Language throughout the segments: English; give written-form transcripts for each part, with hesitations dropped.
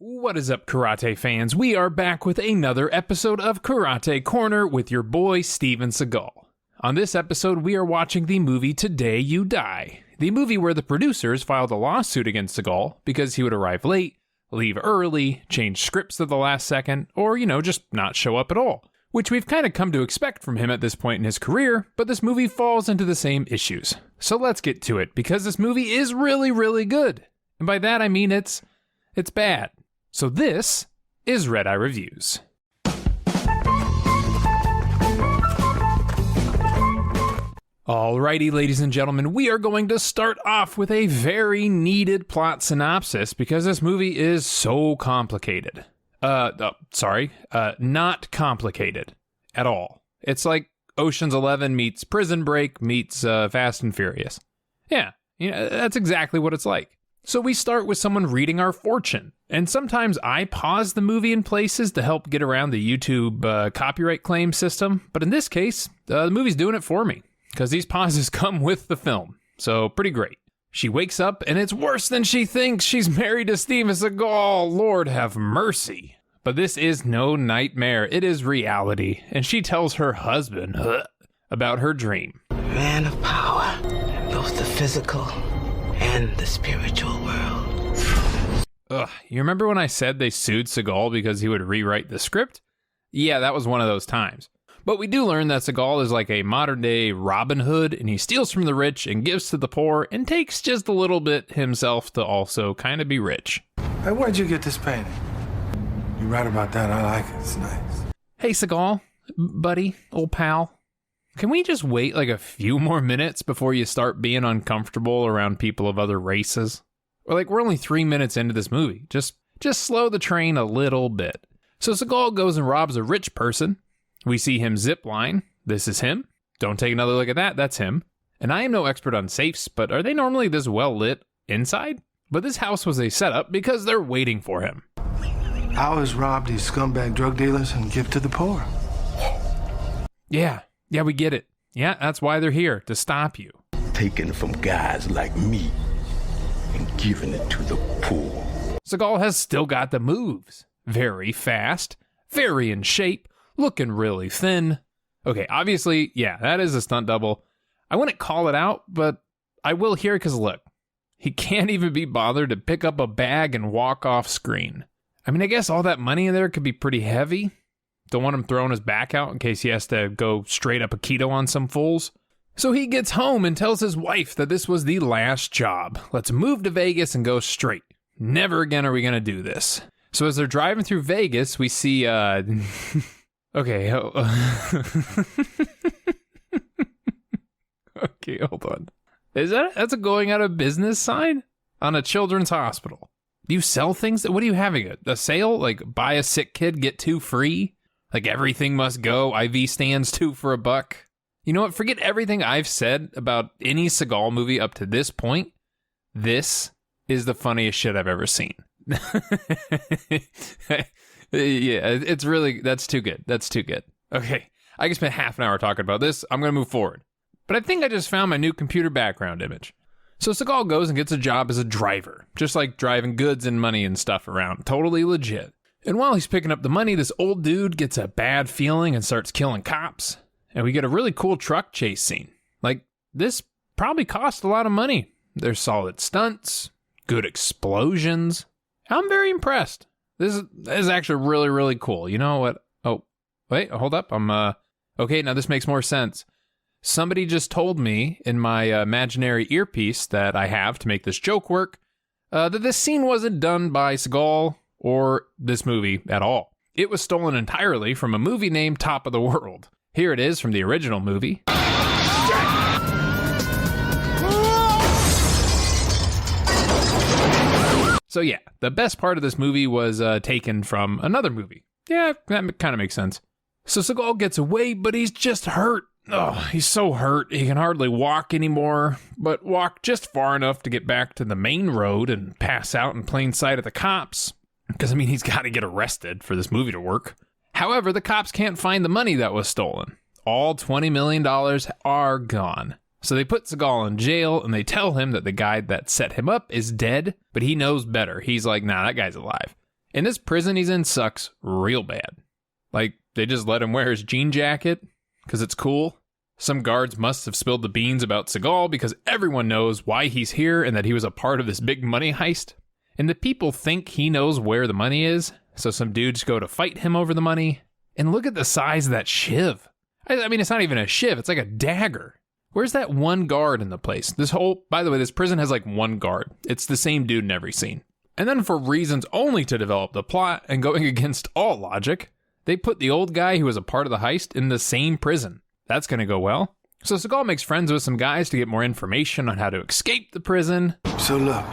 What is up, karate fans? We are back with another episode of Karate Corner with your boy, Steven Seagal. On this episode, we are watching the movie Today You Die, the movie where the producers filed a lawsuit against Seagal because he would arrive late, leave early, change scripts at the last second, or, just not show up at all, which we've kind of come to expect from him at this point in his career, but this movie falls into the same issues. So let's get to it, because this movie is really, really good. And by that I mean it's bad. So this is Redeye Reviews. Alrighty, ladies and gentlemen, we are going to start off with a very needed plot synopsis because this movie is so complicated. Not complicated at all. It's like Ocean's 11 meets Prison Break meets Fast and Furious. Yeah, that's exactly what it's like. So we start with someone reading our fortune, and sometimes I pause the movie in places to help get around the YouTube copyright claim system, but in this case, the movie's doing it for me, because these pauses come with the film, so pretty great. She wakes up, and it's worse than she thinks. She's married to Steven Seagal. Lord have mercy. But this is no nightmare. It is reality, and she tells her husband about her dream. Man of power, both the physical and the spiritual world. Ugh, you remember when I said they sued Seagal because he would rewrite the script? Yeah, that was one of those times. But we do learn that Seagal is like a modern-day Robin Hood, and he steals from the rich and gives to the poor, and takes just a little bit himself to also kind of be rich. Hey, where'd you get this painting? You right about that, I like it, it's nice. Hey, Seagal, buddy, old pal. Can we just wait like a few more minutes before you start being uncomfortable around people of other races? Or we're only 3 minutes into this movie. Just slow the train a little bit. So Seagal goes and robs a rich person. We see him zip line. This is him. Don't take another look at that. That's him. And I am no expert on safes, but are they normally this well lit inside? But this house was a setup because they're waiting for him. I always rob these scumbag drug dealers and give to the poor. Yeah, we get it. Yeah, that's why they're here, to stop you. Taking from guys like me and giving it to the poor. Seagal has still got the moves. Very fast, very in shape, looking really thin. Okay, obviously, yeah, that is a stunt double. I wouldn't call it out, but I will here because look, he can't even be bothered to pick up a bag and walk off screen. I mean, I guess all that money in there could be pretty heavy. Don't want him throwing his back out in case he has to go straight up Aikido on some fools. So he gets home and tells his wife that this was the last job. Let's move to Vegas and go straight. Never again are we going to do this. So as they're driving through Vegas, we see, okay. Okay, hold on. That's a going out of business sign on a children's hospital. Do you sell things? What are you having? A sale? Like buy a sick kid, get 2 free? Like everything must go, IV stands 2 for $1. You know what? Forget everything I've said about any Seagal movie up to this point. This is the funniest shit I've ever seen. Yeah, it's really, that's too good. That's too good. Okay, I can spend half an hour talking about this. I'm going to move forward. But I think I just found my new computer background image. So Seagal goes and gets a job as a driver, just like driving goods and money and stuff around. Totally legit. And while he's picking up the money, this old dude gets a bad feeling and starts killing cops. And we get a really cool truck chase scene. Like, this probably cost a lot of money. There's solid stunts, good explosions. I'm very impressed. This is actually really, really cool. You know what? Oh, wait, hold up. Okay, now this makes more sense. Somebody just told me in my imaginary earpiece that I have to make this joke work, that this scene wasn't done by Seagal or this movie at all. It was stolen entirely from a movie named Top of the World. Here it is from the original movie. So yeah, the best part of this movie was taken from another movie. Yeah, that kind of makes sense. So Seagal gets away, but he's just hurt. Oh, he's so hurt, he can hardly walk anymore, but walk just far enough to get back to the main road and pass out in plain sight of the cops. Because, I mean, he's got to get arrested for this movie to work. However, the cops can't find the money that was stolen. All $20 million are gone. So they put Seagal in jail, and they tell him that the guy that set him up is dead, but he knows better. He's like, nah, that guy's alive. And this prison he's in sucks real bad. Like, they just let him wear his jean jacket because it's cool. Some guards must have spilled the beans about Seagal because everyone knows why he's here and that he was a part of this big money heist. And the people think he knows where the money is, so some dudes go to fight him over the money. And look at the size of that shiv. I mean, it's not even a shiv, it's like a dagger. Where's that one guard in the place? By the way, this prison has like one guard. It's the same dude in every scene. And then for reasons only to develop the plot and going against all logic, they put the old guy who was a part of the heist in the same prison. That's gonna go well. So Seagal makes friends with some guys to get more information on how to escape the prison. So look,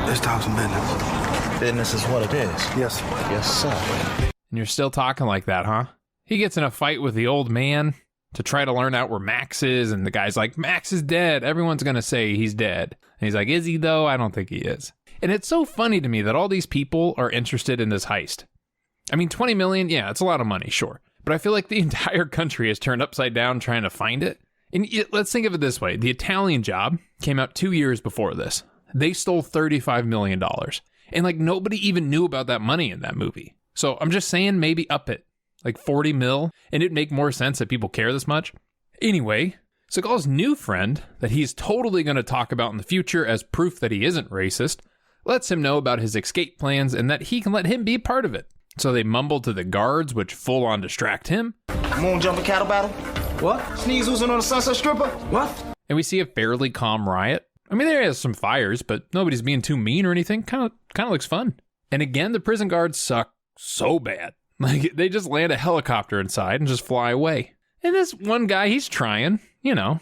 let's talk some business. Business is what it is. Yes, sir. Yes, sir. And you're still talking like that, huh? He gets in a fight with the old man to try to learn out where Max is, and the guy's like, Max is dead. Everyone's gonna say he's dead. And he's like, is he though? I don't think he is. And it's so funny to me that all these people are interested in this heist. I mean, 20 million, yeah, it's a lot of money, sure. But I feel like the entire country is turned upside down trying to find it. And let's think of it this way. The Italian Job came out 2 years before this. They stole $35 million. And like nobody even knew about that money in that movie. So I'm just saying maybe up it. Like 40 mil. And it'd make more sense that people care this much. Anyway, Seagal's new friend that he's totally going to talk about in the future as proof that he isn't racist lets him know about his escape plans and that he can let him be part of it. So they mumble to the guards, which full on distract him. Moon jumping cattle battle? What? Sneeze oozing on a sunset stripper? What? And we see a fairly calm riot. I mean, there is some fires, but nobody's being too mean or anything. Kind of looks fun. And again, the prison guards suck so bad. Like, they just land a helicopter inside and just fly away. And this one guy, he's trying,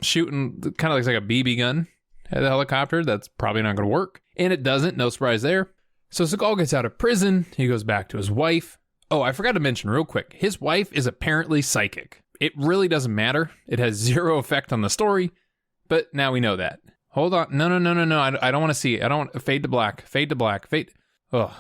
shooting, kind of looks like a BB gun at the helicopter. That's probably not going to work. And it doesn't, no surprise there. So Seagal gets out of prison, he goes back to his wife. Oh, I forgot to mention real quick, his wife is apparently psychic. It really doesn't matter. It has zero effect on the story, but now we know that. Hold on, no, I don't want to see it. I don't want, fade to black. Oh,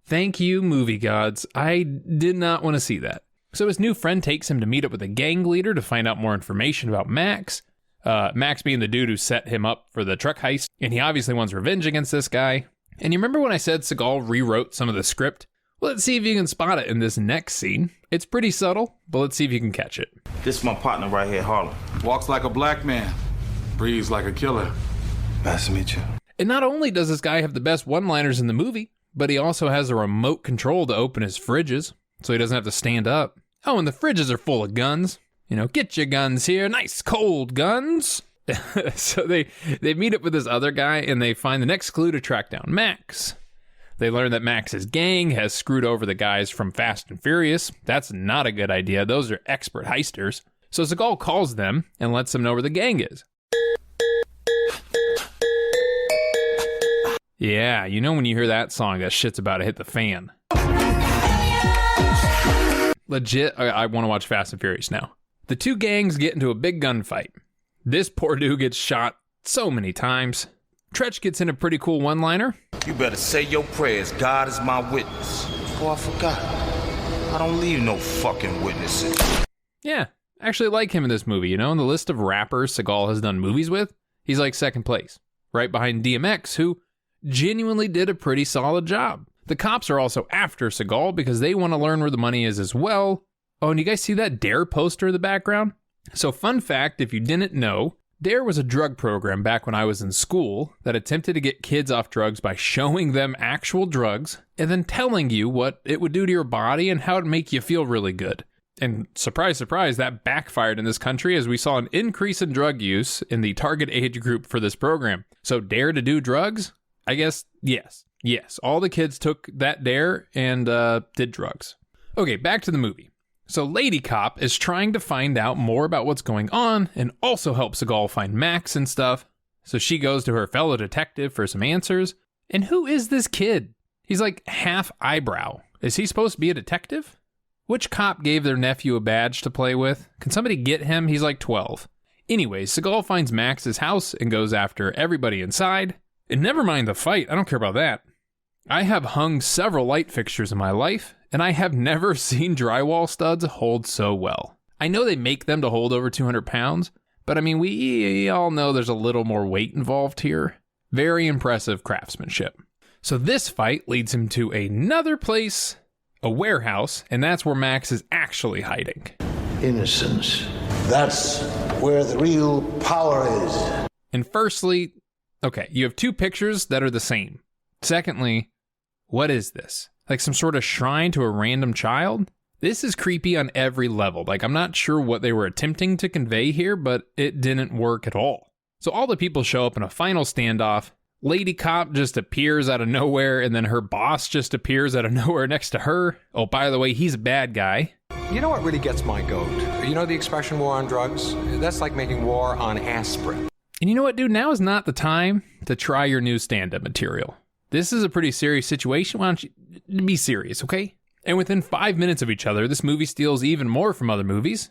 thank you, movie gods. I did not want to see that. So his new friend takes him to meet up with a gang leader to find out more information about Max. Max being the dude who set him up for the truck heist, and he obviously wants revenge against this guy. And you remember when I said Seagal rewrote some of the script? Well, let's see if you can spot it in this next scene. It's pretty subtle, but let's see if you can catch it. This is my partner right here, Harlem. Walks like a black man, breathes like a killer. Nice to meet you. And not only does this guy have the best one-liners in the movie, but he also has a remote control to open his fridges, so he doesn't have to stand up. Oh, and the fridges are full of guns. Get your guns here, nice cold guns. So they meet up with this other guy and they find the next clue to track down Max. They learn that Max's gang has screwed over the guys from Fast and Furious. That's not a good idea. Those are expert heisters. So Seagal calls them and lets them know where the gang is. Yeah, when you hear that song, that shit's about to hit the fan. Legit, I want to watch Fast and Furious now. The two gangs get into a big gunfight. This poor dude gets shot so many times. Treach gets in a pretty cool one-liner. You better say your prayers. God is my witness. Oh, I forgot. I don't leave no fucking witnesses. Yeah, I actually like him in this movie. In the list of rappers Seagal has done movies with, he's like second place. Right behind DMX, who genuinely did a pretty solid job. The cops are also after Seagal because they want to learn where the money is as well. Oh, and you guys see that DARE poster in the background? So fun fact, if you didn't know, DARE was a drug program back when I was in school that attempted to get kids off drugs by showing them actual drugs and then telling you what it would do to your body and how it'd make you feel really good. And surprise, surprise, that backfired in this country as we saw an increase in drug use in the target age group for this program. So DARE to do drugs? I guess, yes. Yes, all the kids took that DARE and did drugs. Okay, back to the movie. So Lady Cop is trying to find out more about what's going on and also help Seagal find Max and stuff. So she goes to her fellow detective for some answers. And who is this kid? He's like half eyebrow. Is he supposed to be a detective? Which cop gave their nephew a badge to play with? Can somebody get him? He's like 12. Anyways, Seagal finds Max's house and goes after everybody inside. And never mind the fight, I don't care about that. I have hung several light fixtures in my life, and I have never seen drywall studs hold so well. I know they make them to hold over 200 pounds, but I mean, we all know there's a little more weight involved here. Very impressive craftsmanship. So this fight leads him to another place, a warehouse, and that's where Max is actually hiding. Innocence. That's where the real power is. And firstly, okay, you have two pictures that are the same. Secondly, what is this? Like some sort of shrine to a random child? This is creepy on every level. Like, I'm not sure what they were attempting to convey here, but it didn't work at all. So all the people show up in a final standoff. Lady cop just appears out of nowhere, and then her boss just appears out of nowhere next to her. Oh, by the way, he's a bad guy. You know what really gets my goat? You know the expression war on drugs? That's like making war on aspirin. And you know what, dude? Now is not the time to try your new stand-up material. This is a pretty serious situation. Why don't you be serious, okay? And within 5 minutes of each other, this movie steals even more from other movies.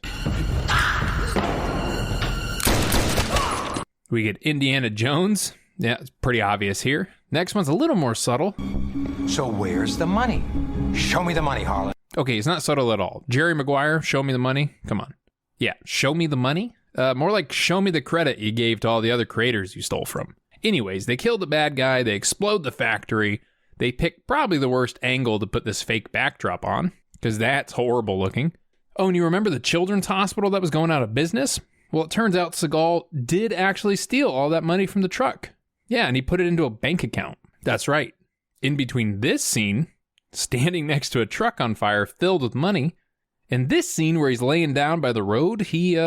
We get Indiana Jones. Yeah, it's pretty obvious here. Next one's a little more subtle. So where's the money? Show me the money, Harlan. Okay, it's not subtle at all. Jerry Maguire, show me the money. Come on. Yeah, show me the money? More like show me the credit you gave to all the other creators you stole from. Anyways, they kill the bad guy, they explode the factory, they pick probably the worst angle to put this fake backdrop on, because that's horrible looking. Oh, and you remember the children's hospital that was going out of business? Well, it turns out Seagal did actually steal all that money from the truck. Yeah, and he put it into a bank account. That's right. In between this scene, standing next to a truck on fire filled with money, and this scene where he's laying down by the road, he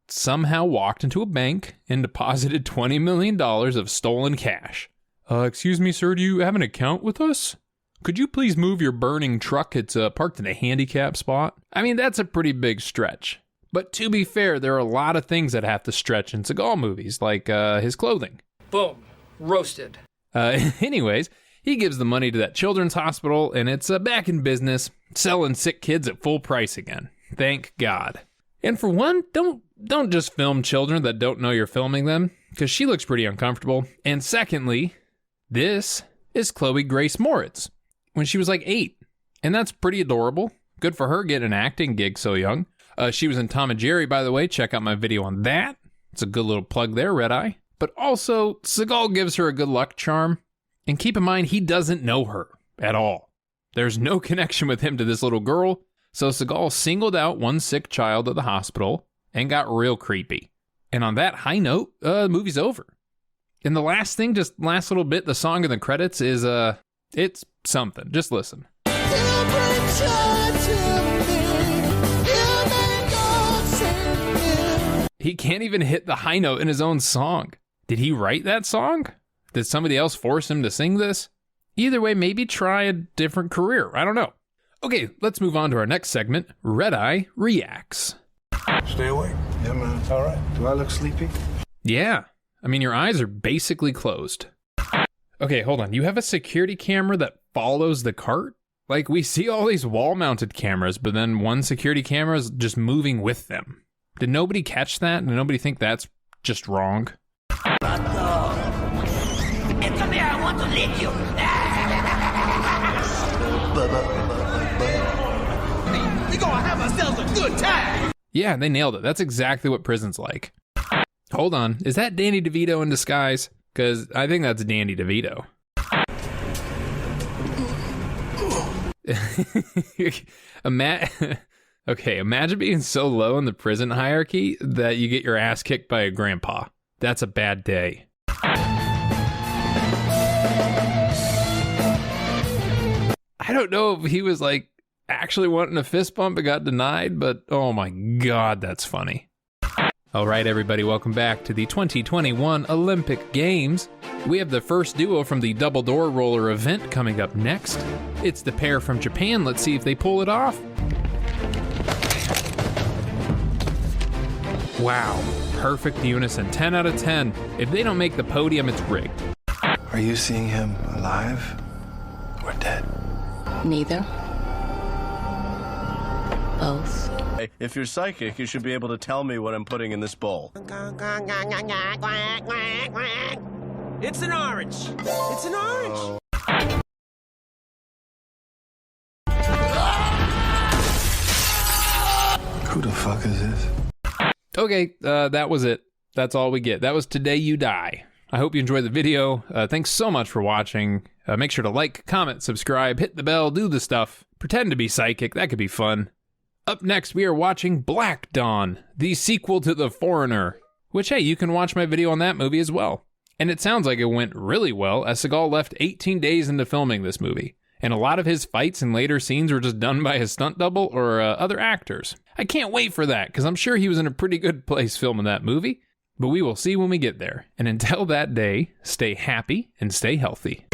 somehow walked into a bank and deposited $20 million of stolen cash. Excuse me, sir, do you have an account with us? Could you please move your burning truck? It's parked in a handicap spot. I mean, that's a pretty big stretch. But to be fair, there are a lot of things that have to stretch in Seagal movies, like his clothing. Boom. Roasted. Anyways, he gives the money to that children's hospital, and it's back in business, selling sick kids at full price again. Thank God. And for one, don't just film children that don't know you're filming them, because she looks pretty uncomfortable. And secondly, this is Chloe Grace Moritz, when she was like 8. And that's pretty adorable. Good for her getting an acting gig so young. She was in Tom and Jerry, by the way. Check out my video on that. It's a good little plug there, Redeye. But also, Seagal gives her a good luck charm. And keep in mind, he doesn't know her at all. There's no connection with him to this little girl. So Seagal singled out one sick child at the hospital and got real creepy. And on that high note, the movie's over. And the last thing, just last little bit, the song in the credits is, it's something. Just listen. He can't even hit the high note in his own song. Did he write that song? Did somebody else force him to sing this? Either way, maybe try a different career. I don't know. Okay, let's move on to our next segment, Redeye Reacts. Stay awake. Yeah, man. All right. Do I look sleepy? Yeah. I mean, your eyes are basically closed. Okay, hold on. You have a security camera that follows the cart? Like, we see all these wall-mounted cameras, but then one security camera is just moving with them. Did nobody catch that? Did nobody think that's just wrong? And come here, I want to lick you. We gonna have ourselves a good time. Yeah, they nailed it. That's exactly what prison's like. Hold on. Is that Danny DeVito in disguise? Because I think that's Danny DeVito. Okay, imagine being so low in the prison hierarchy that you get your ass kicked by a grandpa. That's a bad day. I don't know if he was like actually wanting a fist bump and got denied, but oh my God, that's funny. All right, everybody, welcome back to the 2021 Olympic Games. We have the first duo from the double door roller event coming up next. It's the pair from Japan. Let's see if they pull it off. Wow, perfect unison, 10 out of 10. If they don't make the podium, it's rigged. Are you seeing him alive or dead? Neither. Both. If you're psychic, you should be able to tell me what I'm putting in this bowl. It's an orange. It's an orange. Who the fuck is this? Okay, that was it. That's all we get. That was Today You Die. I hope you enjoyed the video. Thanks so much for watching. Make sure to like, comment, subscribe, hit the bell, do the stuff. Pretend to be psychic. That could be fun. Up next, we are watching Black Dawn, the sequel to The Foreigner, which, hey, you can watch my video on that movie as well. And it sounds like it went really well, as Seagal left 18 days into filming this movie. And a lot of his fights and later scenes were just done by his stunt double or other actors. I can't wait for that, because I'm sure he was in a pretty good place filming that movie. But we will see when we get there. And until that day, stay happy and stay healthy.